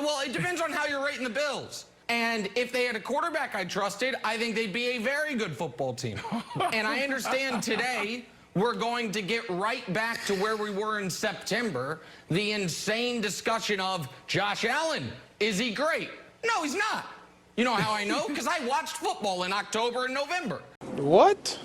Well, it depends on how you're rating the Bills. And if they had a quarterback I trusted, I think they'd be a very good football team. And I understand today we're going to get right back to where we were in September, the insane discussion of Josh Allen. Is he great? No, he's not. You know how I know? Because I watched football in October and November. What?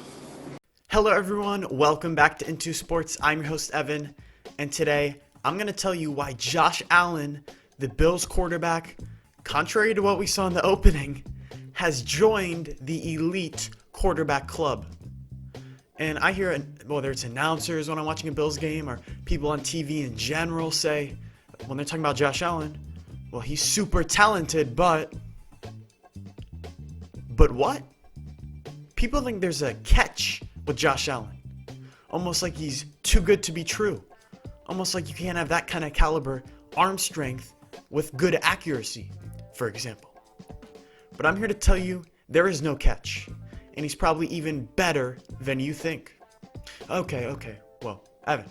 Hello everyone, welcome back to Into Sports. I'm your host Evan, and today I'm going to tell you why Josh Allen, the Bills quarterback, contrary to what we saw in the opening, has joined the elite quarterback club. And I hear, whether it's announcers when I'm watching a Bills game or people on TV in general say, when they're talking about Josh Allen, well, he's super talented, but what? People think there's a catch with Josh Allen. Almost like he's too good to be true. Almost like you can't have that kind of caliber arm strength with good accuracy, for example. But I'm here to tell you there is no catch. And he's probably even better than you think. Okay. Well, Evan,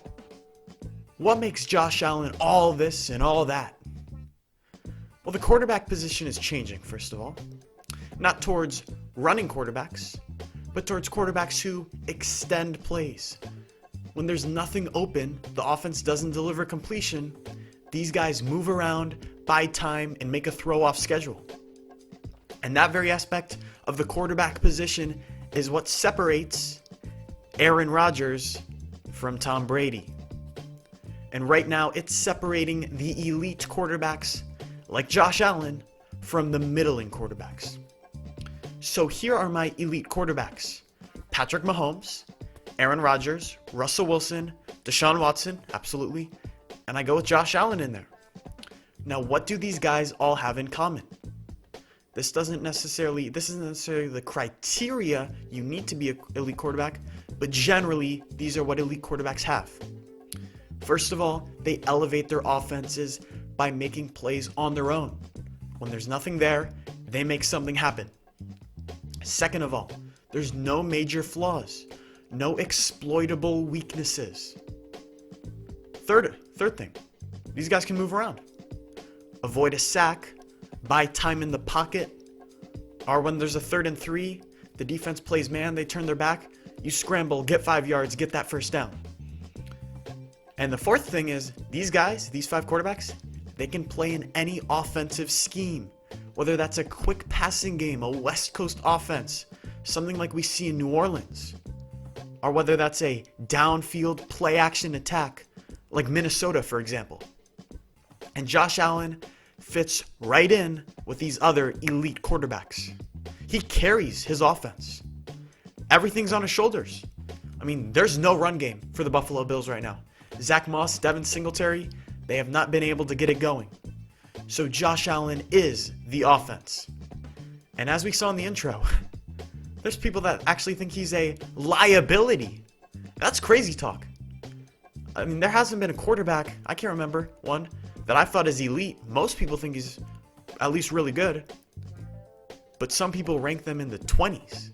what makes Josh Allen all this and all that? Well, the quarterback position is changing, first of all. Not towards running quarterbacks, but towards quarterbacks who extend plays. When there's nothing open, the offense doesn't deliver completion, these guys move around, buy time, and make a throw off schedule. And that very aspect of the quarterback position is what separates Aaron Rodgers from Tom Brady. And right now, it's separating the elite quarterbacks like Josh Allen from the middling quarterbacks. So here are my elite quarterbacks: Patrick Mahomes, Aaron Rodgers, Russell Wilson, Deshaun Watson, absolutely, and I go with Josh Allen in there. Now, what do these guys all have in common? This isn't necessarily the criteria you need to be an elite quarterback, but generally, these are what elite quarterbacks have. First of all, they elevate their offenses by making plays on their own. When there's nothing there, they make something happen. Second of all, there's no major flaws, no exploitable weaknesses. Third thing, these guys can move around, avoid a sack, buy time in the pocket, or when there's a 3rd and 3, the defense plays man, they turn their back, you scramble, get 5 yards, get that first down. And the fourth thing is, these guys, these 5 quarterbacks, they can play in any offensive scheme, whether that's a quick passing game, a West Coast offense, something like we see in New Orleans, or whether that's a downfield play action attack like Minnesota, for example. And Josh Allen fits right in with these other elite quarterbacks. He carries his offense. Everything's on his shoulders. I mean, there's no run game for the Buffalo Bills right now. Zach Moss, Devin Singletary, they have not been able to get it going. So Josh Allen is the offense. And as we saw in the intro, there's people that actually think he's a liability. That's crazy talk. I mean, there hasn't been a quarterback, I can't remember one, that I thought is elite. Most people think he's at least really good. But some people rank them in the 20s.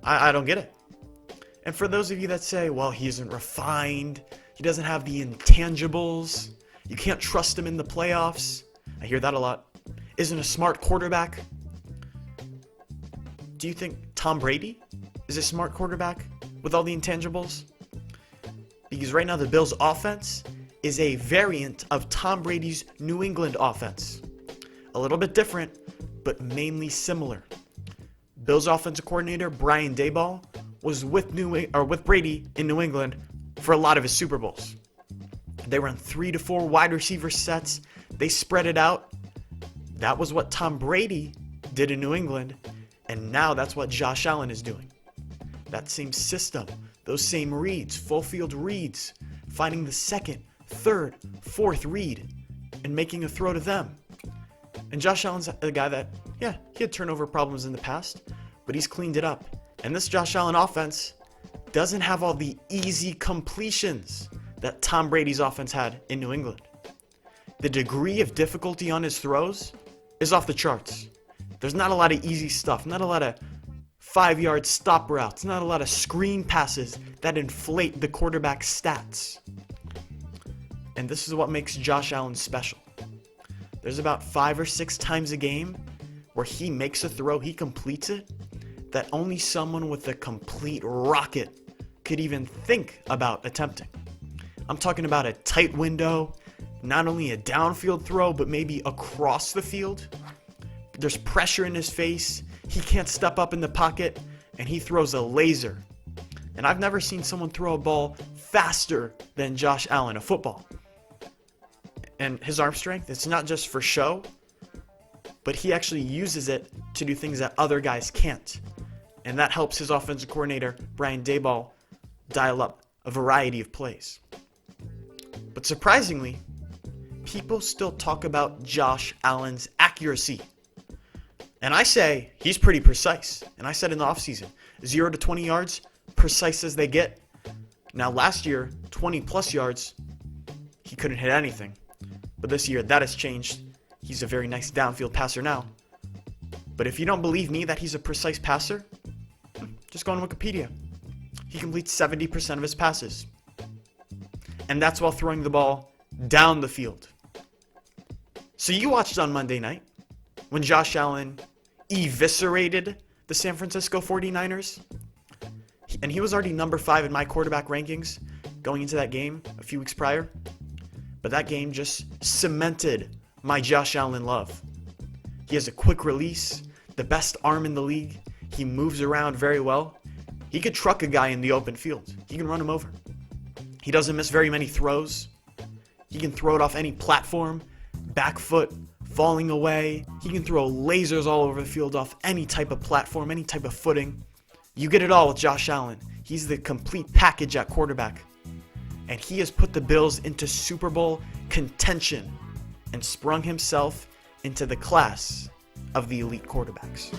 I don't get it. And for those of you that say, well, he isn't refined, he doesn't have the intangibles, you can't trust him in the playoffs, I hear that a lot, isn't a smart quarterback. Do you think Tom Brady is a smart quarterback with all the intangibles? Because right now the Bills' offense is a variant of Tom Brady's New England offense. A little bit different, but mainly similar. Bills offensive coordinator Brian Daboll was with Brady in New England for a lot of his Super Bowls. They run 3 to 4 wide receiver sets. They spread it out. That was what Tom Brady did in New England, and now that's what Josh Allen is doing. That same system, those same reads, full field reads, finding the 2nd, 3rd, 4th read, and making a throw to them. And Josh Allen's a guy that, yeah, he had turnover problems in the past, but he's cleaned it up. And this Josh Allen offense doesn't have all the easy completions that Tom Brady's offense had in New England. The degree of difficulty on his throws is off the charts. There's not a lot of easy stuff, not a lot of 5-yard stop routes, not a lot of screen passes that inflate the quarterback's stats. And this is what makes Josh Allen special. there's about 5 or 6 times a game where he makes a throw, he completes it, that only someone with a complete rocket could even think about attempting. I'm talking about a tight window, not only a downfield throw, but maybe across the field. There's pressure in his face, he can't step up in the pocket, and he throws a laser. And I've never seen someone throw a ball faster than Josh Allen, a football. And his arm strength, it's not just for show, but he actually uses it to do things that other guys can't. And that helps his offensive coordinator, Brian Daboll, dial up a variety of plays. But surprisingly, people still talk about Josh Allen's accuracy. And I say he's pretty precise. And I said in the offseason, 0 to 20 yards, precise as they get. Now last year, 20 plus yards, he couldn't hit anything. But this year, that has changed. He's a very nice downfield passer now. But if you don't believe me that he's a precise passer, just go on Wikipedia. He completes 70% of his passes. And that's while throwing the ball down the field. So you watched on Monday night when Josh Allen eviscerated the San Francisco 49ers. And he was already number 5 in my quarterback rankings going into that game a few weeks prior. But that game just cemented my Josh Allen love. He has a quick release, the best arm in the league. He moves around very well. He could truck a guy in the open field. He can run him over. He doesn't miss very many throws. He can throw it off any platform, back foot, falling away. He can throw lasers all over the field off any type of platform, any type of footing. You get it all with Josh Allen. He's the complete package at quarterback. And he has put the Bills into Super Bowl contention and sprung himself into the class of the elite quarterbacks.